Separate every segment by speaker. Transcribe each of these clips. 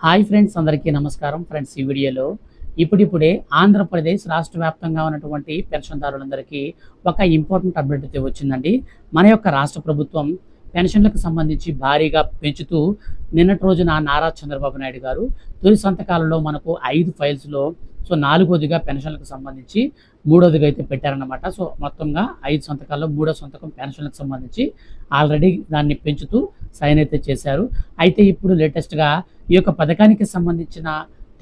Speaker 1: Hi friends, అందరికీ నమస్కారం. Friends, ఈ వీడియోలో ఇప్పుడిప్పుడే ఆంధ్రప్రదేశ్ రాష్ట్ర వ్యాప్తంగా ఉన్నటువంటి పెన్షన్దారులందరికీ ఒక ఇంపార్టెంట్ అప్డేట్ అయితే వచ్చిందండి. మన యొక్క రాష్ట్ర ప్రభుత్వం పెన్షన్లకు సంబంధించి భారీగా పెంచుతూ నిన్నటి రోజున నారా చంద్రబాబు నాయుడు గారు తొలి సంతకాలలో మనకు 5 ఫైల్స్లో నాలుగోదిగా పెన్షన్లకు సంబంధించి మూడోదిగా అయితే పెట్టారన్నమాట. మొత్తంగా 5 సంతకాల్లో మూడో సంతకం పెన్షన్లకు సంబంధించి ఆల్రెడీ దాన్ని పెంచుతూ సైన్ అయితే చేశారు. అయితే ఇప్పుడు లేటెస్ట్గా ఈ యొక్క పథకానికి సంబంధించిన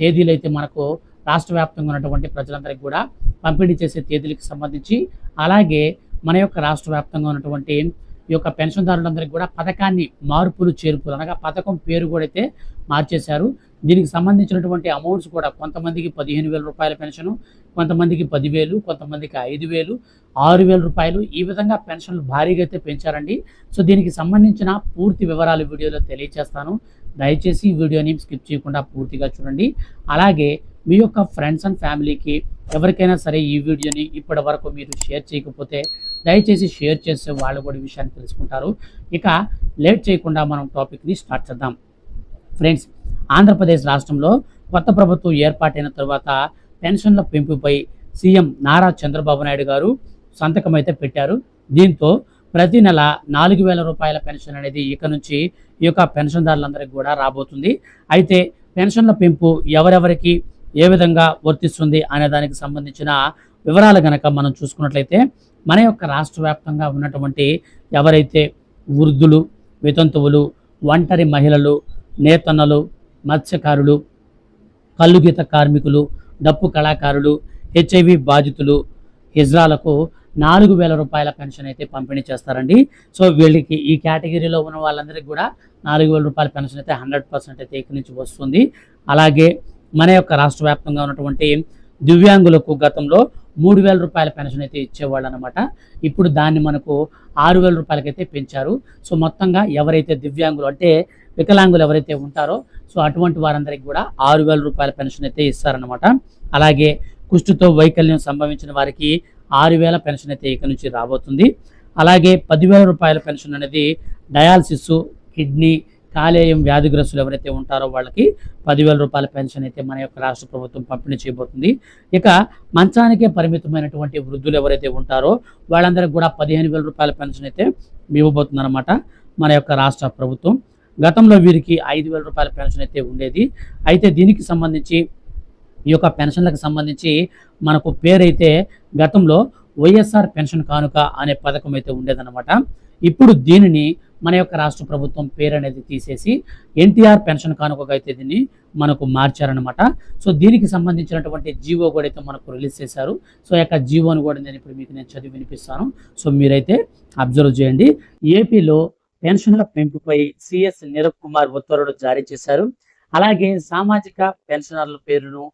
Speaker 1: తేదీలు అయితే మనకు రాష్ట్ర వ్యాప్తంగా ఉన్నటువంటి ప్రజలందరికీ కూడా పంపిణీ చేసే తేదీలకు సంబంధించి, అలాగే మన యొక్క రాష్ట్ర వ్యాప్తంగా ఉన్నటువంటి ఈ యొక్క పెన్షన్దారులందరికీ కూడా పథకాన్ని మార్పులు చేర్పులు అనగా పథకం పేరు కూడా అయితే మార్చేశారు. దీనికి సంబంధించినటువంటి అమౌంట్స్ కూడా కొంతమందికి 15,000 రూపాయల పెన్షను, కొంతమందికి 10,000, కొంతమందికి 5,000, 6,000 రూపాయలు, ఈ విధంగా పెన్షన్లు భారీగా అయితే పెంచారండి. దీనికి సంబంధించిన పూర్తి వివరాలు వీడియోలో తెలియజేస్తాను. దయచేసి ఈ వీడియోని స్కిప్ చేయకుండా పూర్తిగా చూడండి. అలాగే మీ యొక్క ఫ్రెండ్స్ అండ్ ఫ్యామిలీకి ఎవరికైనా సరే ఈ వీడియోని ఇప్పటి వరకు మీరు షేర్ చేయకపోతే దయచేసి షేర్ చేస్తే వాళ్ళు కూడా విషయాన్ని తెలుసుకుంటారు. ఇక లేట్ చేయకుండా మనం టాపిక్ని స్టార్ట్ చేద్దాం. ఫ్రెండ్స్, ఆంధ్రప్రదేశ్ రాష్ట్రంలో కొత్త ప్రభుత్వం ఏర్పాటైన తర్వాత పెన్షన్ల పెంపుపై సీఎం నారా చంద్రబాబు నాయుడు గారు సంతకం అయితే పెట్టారు. దీంతో ప్రతి నెల 4,000 రూపాయల పెన్షన్ అనేది ఇక నుంచి ఈ యొక్క పెన్షన్దారులందరికీ కూడా రాబోతుంది. అయితే పెన్షన్ల పెంపు ఎవరెవరికి ఏ విధంగా వర్తిస్తుంది అనే దానికి సంబంధించిన వివరాలు కనుక మనం చూసుకున్నట్లయితే, మన యొక్క రాష్ట్ర వ్యాప్తంగా ఉన్నటువంటి ఎవరైతే వృద్ధులు, వితంతువులు, ఒంటరి మహిళలు, నేతన్నలు, మత్స్యకారులు, కల్లుగీత కార్మికులు, డప్పు కళాకారులు, హెచ్ఐవి బాధితులు, హిజ్రాలకు 4,000 రూపాయల పెన్షన్ అయితే పంపిణీ చేస్తారండి. వీళ్ళకి ఈ కేటగిరీలో ఉన్న వాళ్ళందరికీ కూడా 4,000 రూపాయల పెన్షన్ అయితే 100% అయితే ఇక్కడి నుంచి వస్తుంది. అలాగే మన యొక్క రాష్ట్ర వ్యాప్తంగా ఉన్నటువంటి దివ్యాంగులకు గతంలో 3,000 రూపాయల పెన్షన్ అయితే ఇచ్చేవాళ్ళు అనమాట. ఇప్పుడు దాన్ని మనకు 6,000 రూపాయలకైతే పెంచారు. మొత్తంగా ఎవరైతే దివ్యాంగులు అంటే వికలాంగులు ఎవరైతే ఉంటారో అటువంటి వారందరికీ కూడా 6,000 రూపాయల పెన్షన్ అయితే ఇస్తారనమాట. అలాగే కుష్టుతో వైకల్యం సంభవించిన వారికి 6,000 పెన్షన్ అయితే ఇక నుంచి రాబోతుంది. అలాగే 10,000 రూపాయల పెన్షన్ అనేది డయాలసిస్, కిడ్నీ, కాలేయం వ్యాధిగ్రస్తులు ఎవరైతే ఉంటారో వాళ్ళకి 10,000 రూపాయల పెన్షన్ అయితే మన యొక్క రాష్ట్ర ప్రభుత్వం పంపిణీ చేయబోతుంది. ఇక మంచానికే పరిమితమైనటువంటి వృద్ధులు ఎవరైతే ఉంటారో వాళ్ళందరికీ కూడా 15,000 రూపాయల పెన్షన్ అయితే ఇవ్వబోతుంది అనమాట మన యొక్క రాష్ట్ర ప్రభుత్వం. గతంలో వీరికి 5,000 రూపాయల పెన్షన్ అయితే ఉండేది. అయితే దీనికి సంబంధించి ఈ యొక్క పెన్షన్లకు సంబంధించి మనకు పేరైతే గతంలో వైఎస్ఆర్ పెన్షన్ కానుక అనే పథకం అయితే ఉండేదన్నమాట. ఇప్పుడు దీనిని మన యొక్క రాష్ట్ర ప్రభుత్వం పేరు అనేది తీసేసి ఎన్టీఆర్ పెన్షన్ కానుకగా అయితే దీన్ని మనకు మార్చారనమాట. దీనికి సంబంధించినటువంటి జీవో కూడా అయితే మనకు రిలీజ్ చేశారు. ఈ యొక్క జీవోను కూడా ఇప్పుడు మీకు నేను చదివి వినిపిస్తాను. మీరైతే అబ్జర్వ్ చేయండి. ఏపీలో పెన్షన్ల పెంపుపై సిఎస్ నీరబ్ కుమార్ ఉత్తర్వులు జారీ చేశారు. అలాగే సామాజిక పెన్షనర్ల పేరును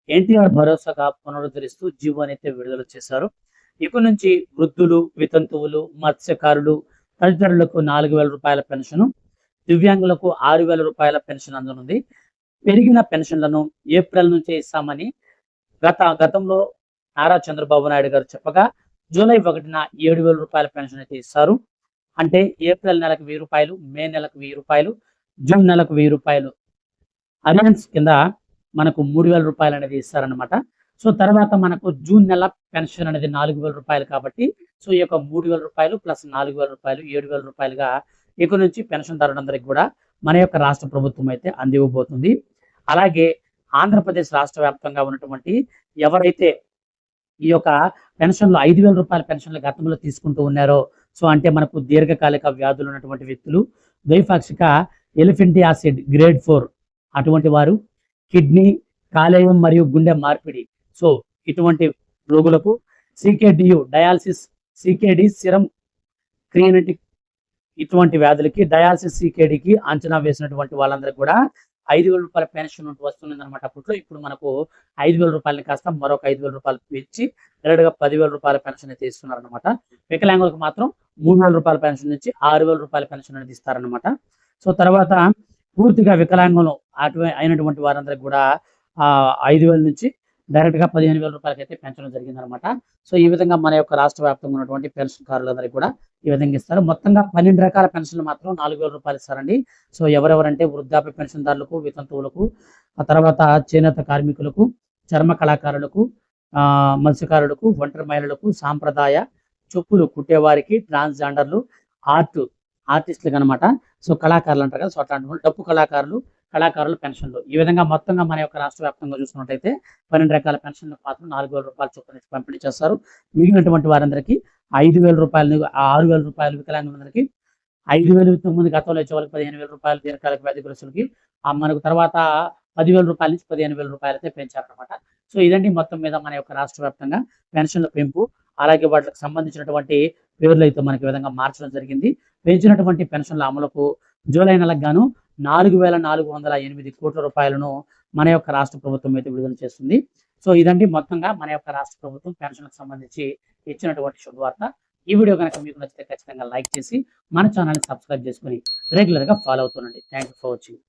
Speaker 1: ఎన్టీఆర్ భరోసాగా పునరుద్ధరిస్తూ జీవోని అయితే విడుదల చేశారు. ఇక నుంచి వృద్ధులు, వితంతువులు, మత్స్యకారులు తదితరులకు 4,000 రూపాయల పెన్షన్, దివ్యాంగులకు 6,000 రూపాయల పెన్షన్ అందనుంది. పెరిగిన పెన్షన్లను ఏప్రిల్ నుంచే ఇస్తామని గతంలో నారా చంద్రబాబు నాయుడు గారు చెప్పగా, జూలై 1న 7,000 రూపాయల పెన్షన్ అయితే ఇస్తారు. అంటే ఏప్రిల్ నెలకు 1,000 రూపాయలు, మే నెలకు 1,000 రూపాయలు, జూన్ నెలకు 1,000 రూపాయలు అలవెన్స్ కింద మనకు 3,000 రూపాయలు అనేది ఇస్తారనమాట. తర్వాత మనకు జూన్ నెల పెన్షన్ అనేది 4,000 రూపాయలు కాబట్టి ఈ యొక్క 3,000 రూపాయలు ప్లస్ 4,000 రూపాయలు 7,000 రూపాయలుగా ఇక నుంచి పెన్షన్దారులందరికీ కూడా మన యొక్క రాష్ట్ర ప్రభుత్వం అయితే అందివ్వబోతుంది. అలాగే ఆంధ్రప్రదేశ్ రాష్ట్ర వ్యాప్తంగా ఉన్నటువంటి ఎవరైతే ఈ యొక్క పెన్షన్లు 5,000 రూపాయల పెన్షన్లు గతంలో తీసుకుంటూ ఉన్నారో, అంటే మనకు దీర్ఘకాలిక వ్యాధులు ఉన్నటువంటి వ్యక్తులు, ద్వైపాక్షిక ఎలిఫెంటియాసిడ్ గ్రేడ్ 4 అటువంటి వారు, కిడ్నీ, కాలేయం మరియు గుండె మార్పిడి ఇటువంటి రోగులకు, సికేడియు డయాలసిస్, సికేడి సిరం క్రియేటినిన్ ఇటువంటి వ్యాధులకి డయాలసిస్ సికేడికి అంచనా వేసినటువంటి వాళ్ళందరికీ కూడా 5,000 రూపాయల పెన్షన్ వస్తుంది అనమాట. ఇప్పుడు మనకు 5,000 రూపాయలని కాస్త మరొక 5,000 రూపాయలు పెంచి డైరెక్ట్గా 10,000 రూపాయల పెన్షన్ అయితే ఇస్తున్నారు అనమాట. వికలాంగులకు మాత్రం 3,000 రూపాయల పెన్షన్ నుంచి 6,000 రూపాయల పెన్షన్ అనేది ఇస్తారనమాట. తర్వాత పూర్తిగా వికలాంగులు అయినటువంటి వారందరికీ కూడా 5,000 నుంచి డైరెక్ట్గా 15,000 రూపాయలకైతే పెంచడం జరిగిందనమాట. సో ఈ విధంగా మన యొక్క రాష్ట్ర వ్యాప్తంగా ఉన్నటువంటి పెన్షన్దారులందరికీ కూడా ఈ విధంగా ఇస్తారు. మొత్తంగా 12 రకాల పెన్షన్లు మాత్రం 4,000 రూపాయలు ఇస్తారండి. సో ఎవరెవరంటే వృద్ధాప్య పెన్షన్దారులకు, వితంతువులకు, ఆ తర్వాత చేనేత కార్మికులకు, చర్మ కళాకారులకు, మత్స్యకారులకు, ఒంటరి మహిళలకు, సాంప్రదాయ చెప్పులు కుట్టేవారికి, ట్రాన్స్జెండర్లు, ఆర్టిస్టులకు అనమాట. సో కళాకారులు అంటారు కదా, సో అట్లాంటి వాళ్ళు, డప్పు కళాకారుల పెన్షన్లు. ఈ విధంగా మొత్తంగా మన యొక్క రాష్ట్ర వ్యాప్తంగా చూసుకున్నట్టయితే 12 రకాల పెన్షన్లకు మాత్రం 4,000 రూపాయల చొప్పున పంపిణీ చేస్తారు. మిగిలినటువంటి వారందరికీ 5,000 రూపాయలు, 6,000 రూపాయలు వికలాంగులందరికీ, 5,000 ఇంతకుముందు గతంలో ఇచ్చే వాళ్ళకి 15,000 రూపాయలు దీర్ఘకాలిక వ్యాధిగ్రస్తులకి, మనకు తర్వాత 10,000 రూపాయల నుంచి 15,000 రూపాయలైతే పెంచారనమాట. సో ఇదండి మొత్తం మీద మన యొక్క రాష్ట్ర వ్యాప్తంగా పెన్షన్ల పెంపు, అలాగే వాటికి సంబంధించినటువంటి పేర్లు అయితే మనకి విధంగా మార్చడం జరిగింది. పెంచినటువంటి పెన్షన్ల అమలుకు జూలై నెలకు గాను 4,408 కోట్ల రూపాయలను మన యొక్క రాష్ట్ర ప్రభుత్వం అయితే విడుదల చేస్తుంది. సో ఇదండి మొత్తంగా మన యొక్క రాష్ట్ర ప్రభుత్వం పెన్షన్లకు సంబంధించి ఇచ్చినటువంటి శుభవార్త. ఈ వీడియో కనుక మీకు నచ్చితే ఖచ్చితంగా లైక్ చేసి మన ఛానల్ని సబ్స్క్రైబ్ చేసుకొని రెగ్యులర్గా ఫాలో అవుతుండండి. Thank you for watching.